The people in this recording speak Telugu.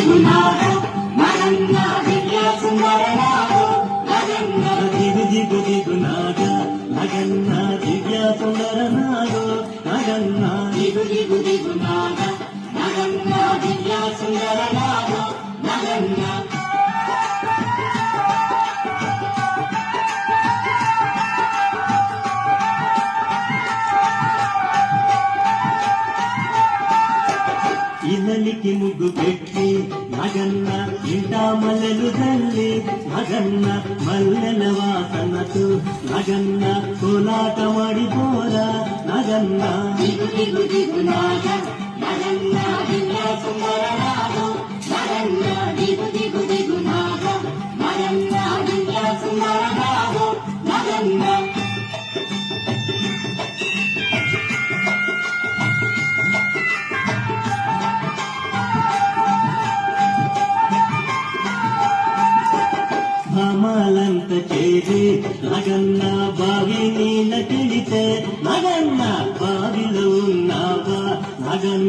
దిగునాడ నగన్న దివ్య సుందరనాడ నగన్న దిగునాడ నగన్న దివ్య సుందరనాడ నగన్న దిగునాడ నగన్న దివ్య సుందరనాడ నగన్న ఇనలికి ముగ్గు పెట్టి నగన్న ఇంట మల్లెలు తల్లి నగన్న మల్లెల వాసనతో నగన్న కోలాటమాడిపోరా నగన్న దిగునాడ నగన్న దివ్య సుందరనాడ నగన్న దిగునాడ నగన్న దివ్య సుందరనాడ నగన్న భామాలంత చేరి నగన్న బావి నీళ్ళ కిడితే నగన్న బావిలో ఉన్నావా నగన్న